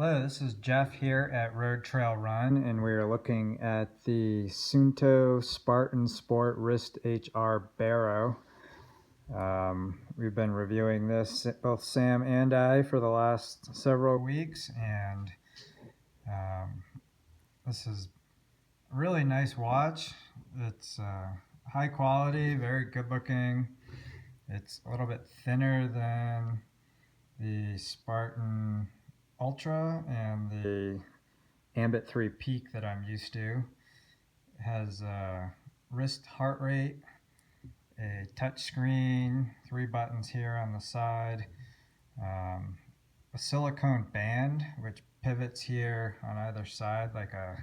Hello, this is Jeff here at Road Trail Run, and we are looking at the Suunto Spartan Sport Wrist HR Baro. We've been reviewing this, both Sam and I, for the last several weeks, and this is a really nice watch. It's high quality, very good looking. It's a little bit thinner than the Spartan Ultra and the Ambit 3 Peak that I'm used to. It has a wrist heart rate, a touch screen, 3 buttons here on the side, a silicone band which pivots here on either side like a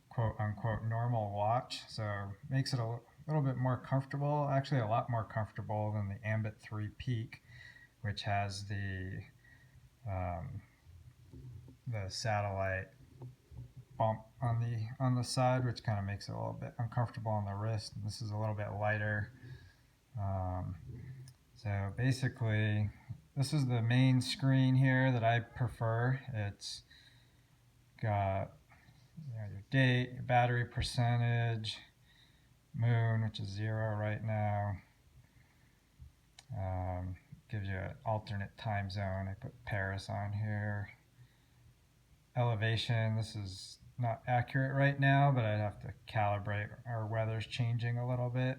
quote unquote normal watch, so makes it a little bit more comfortable, actually a lot more comfortable than the Ambit 3 Peak, which has the satellite bump on the side, which kind of makes it a little bit uncomfortable on the wrist. And this is a little bit lighter. So basically, this is the main screen here that I prefer. It's got your date, your battery percentage, moon, which is 0 right now. Gives you an alternate time zone. I put Paris on here. Elevation, this is not accurate right now, but I'd have to calibrate. Our weather's changing a little bit.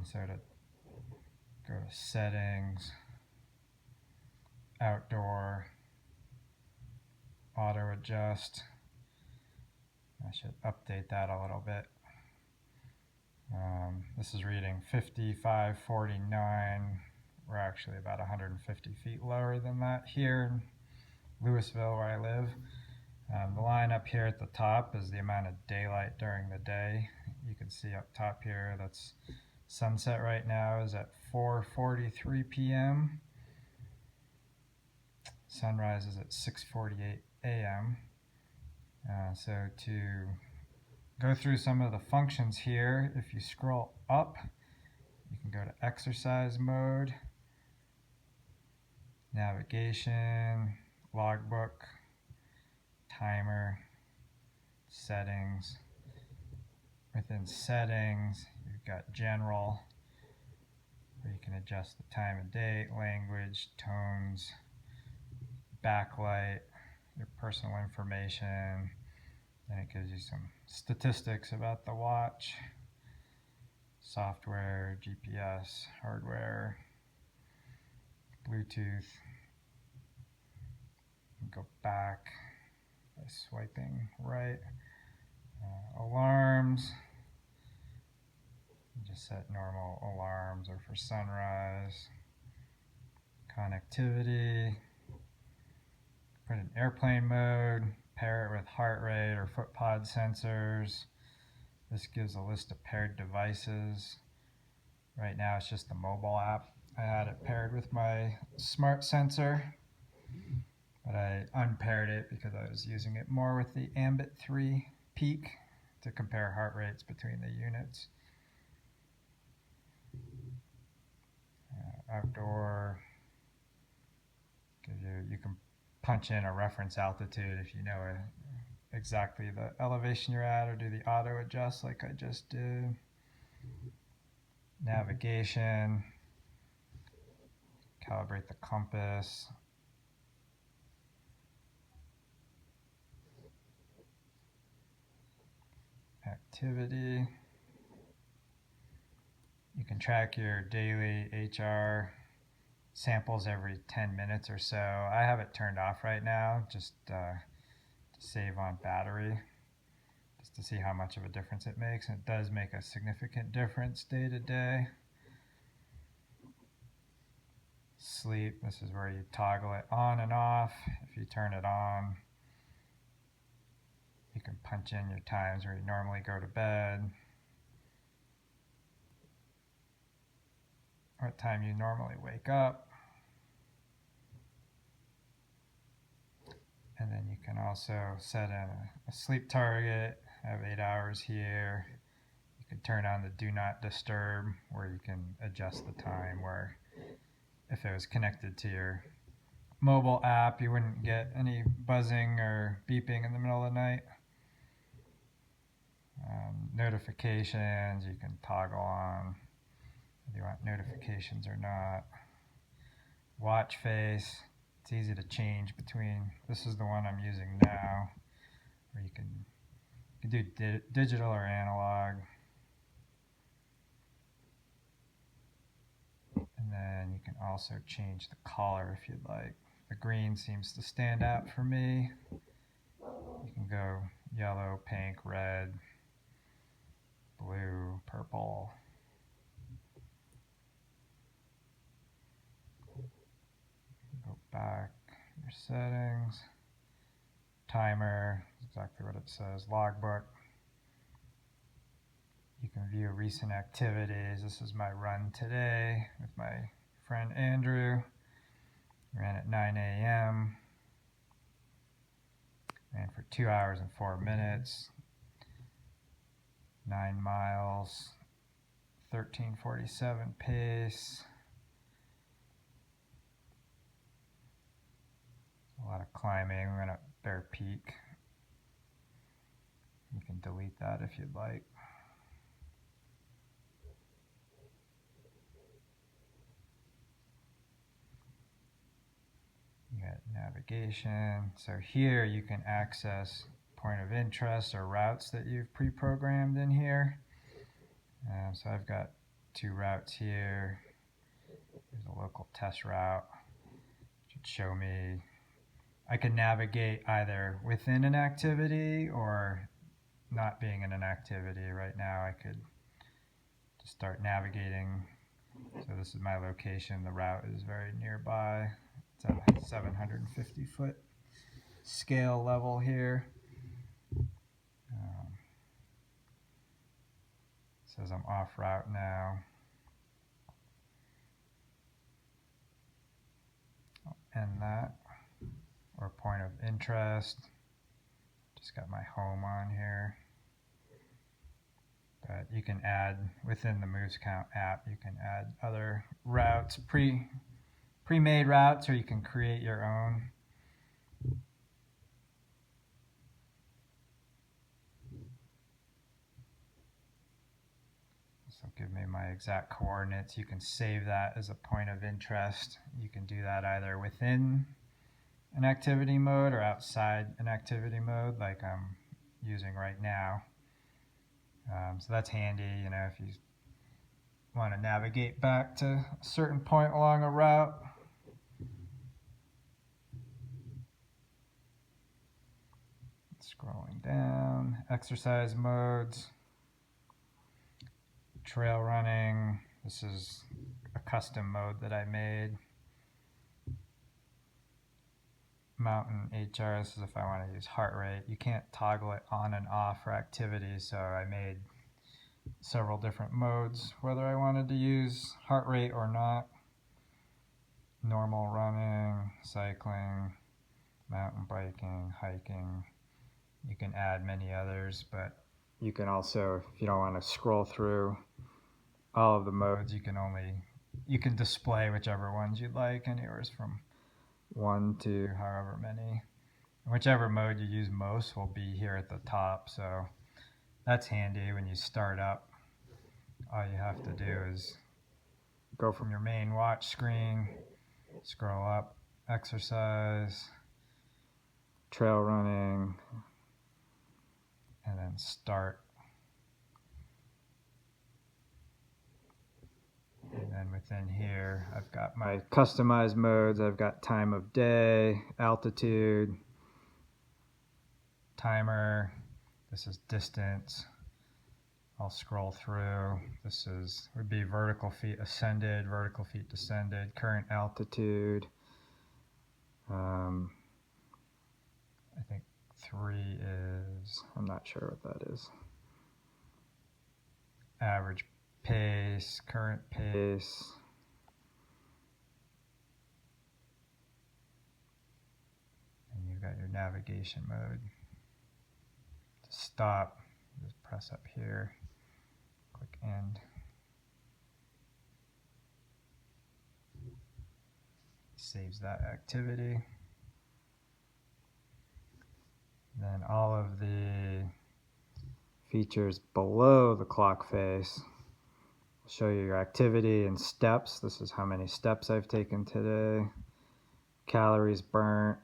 So to go to settings, outdoor, auto adjust. I should update that a little bit. This is reading 55:49. We're actually about 150 feet lower than that here in Louisville, where I live. The line up here at the top is the amount of daylight during the day. You can see up top here, that's sunset right now is at 4:43 p.m. Sunrise is at 6:48 a.m. So to go through some of the functions here, if you scroll up, you can go to exercise mode, navigation, logbook, timer, settings. Within settings, you've got general, where you can adjust the time of day, language, tones, backlight, your personal information. Then it gives you some statistics about the watch, software, GPS, hardware, Bluetooth. Go back by swiping right. Alarms, just set normal alarms or for sunrise. Connectivity, put in airplane mode, pair it with heart rate or foot pod sensors. This gives a list of paired devices. Right now it's just the mobile app. I had it paired with my smart sensor, but I unpaired it because I was using it more with the Ambit 3 Peak to compare heart rates between the units. Outdoor, you can punch in a reference altitude if you know exactly the elevation you're at, or do the auto adjust like I just did. Navigation, calibrate the compass. Activity. You can track your daily HR samples every 10 minutes or so. I have it turned off right now just to save on battery, just to see how much of a difference it makes. And it does make a significant difference day to day. Sleep, this is where you toggle it on and off. If you turn it on, you can punch in your times where you normally go to bed, what time you normally wake up. And then you can also set in a sleep target. I have 8 hours here. You can turn on the do not disturb, where you can adjust the time, where if it was connected to your mobile app, you wouldn't get any buzzing or beeping in the middle of the night. Notifications, you can toggle on if you want notifications or not. Watch face, it's easy to change between. This is the one I'm using now, where you can do digital or analog. And then you can also change the color if you'd like. The green seems to stand out for me. You can go yellow, pink, red, blue, purple. Go back, your settings, timer, exactly what it says, logbook. You can view recent activities. This is my run today with my friend Andrew. Ran at 9 a.m. Ran for 2 hours and 4 minutes. 9 miles, 13:47 pace. A lot of climbing. We went up Bear Peak. You can delete that if you'd like. You got navigation. So here you can access point of interest or routes that you've pre-programmed in here. So I've got 2 routes here. There's a local test route. It should show me. I can navigate either within an activity or not being in an activity. Right now I could just start navigating. So this is my location. The route is very nearby. It's at a 750-foot scale level here. Says I'm off route now. I'll end that. Or point of interest. Just got my home on here. But you can add, within the Moves Count app, you can add other routes, pre-made routes, or you can create your own. This will give me my exact coordinates. You can save that as a point of interest. You can do that either within an activity mode or outside an activity mode like I'm using right now. So that's handy, you know, if you want to navigate back to a certain point along a route. Scrolling down, exercise modes, trail running. This is a custom mode that I made. Mountain HR, this is if I want to use heart rate. You can't toggle it on and off for activities, so I made several different modes, whether I wanted to use heart rate or not. Normal running, cycling, mountain biking, hiking. You can add many others, but you can also, if you don't want to scroll through all of the modes, you can display whichever ones you'd like, anywhere from 1 to however many. Whichever mode you use most will be here at the top, so that's handy when you start up. All you have to do is go from your main watch screen, scroll up, exercise, trail running, and then start. And then within here, I've got my customized modes. I've got time of day, altitude, timer. This is distance. I'll scroll through. This would be vertical feet ascended, vertical feet descended, current altitude. I think 3 is, I'm not sure what that is. Average pace, current pace. And you've got your navigation mode. To stop, just press up here, click end. saves that activity. Then all of the features below the clock face will show you your activity and steps. This is how many steps I've taken today. Calories burnt.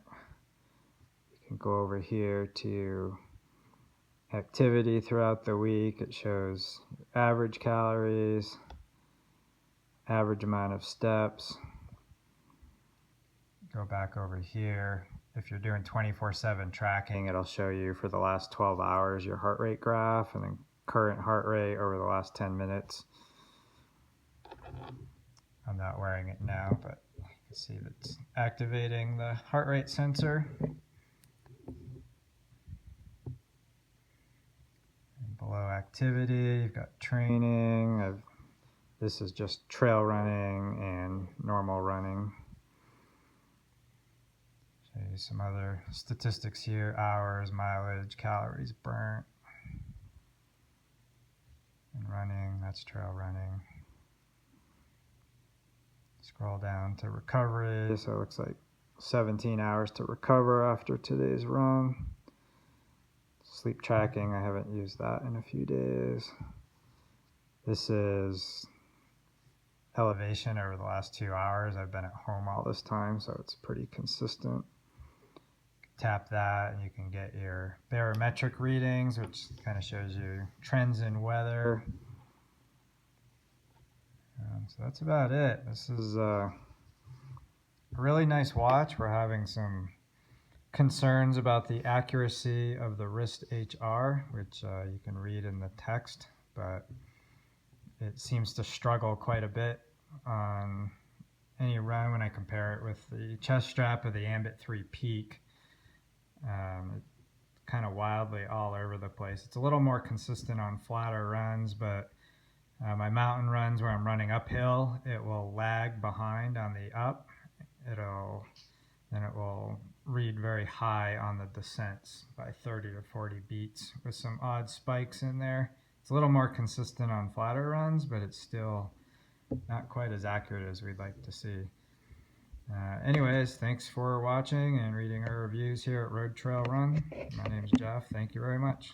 You can go over here to activity throughout the week. It shows average calories, average amount of steps. Go back over here. If you're doing 24/7 tracking, it'll show you for the last 12 hours your heart rate graph and then current heart rate over the last 10 minutes. I'm not wearing it now, but you can see that's activating the heart rate sensor. And below activity, you've got training. This is just trail running and normal running. Show you some other statistics here: hours, mileage, calories burnt. And running, that's trail running. Scroll down to recovery. So it looks like 17 hours to recover after today's run. Sleep tracking, I haven't used that in a few days. This is elevation over the last 2 hours. I've been at home all this time, so it's pretty consistent. Tap that and you can get your barometric readings, which kind of shows you trends in weather. So that's about it. This is a really nice watch. We're having some concerns about the accuracy of the wrist HR, which you can read in the text, but it seems to struggle quite a bit on any run when I compare it with the chest strap of the Ambit 3 Peak. It's kind of wildly all over the place. It's a little more consistent on flatter runs, but my mountain runs where I'm running uphill, it will lag behind on the up. Then it will read very high on the descents by 30 to 40 beats with some odd spikes in there. It's a little more consistent on flatter runs, but it's still not quite as accurate as we'd like to see. Anyways, thanks for watching and reading our reviews here at Road Trail Run. My name's Jeff. Thank you very much.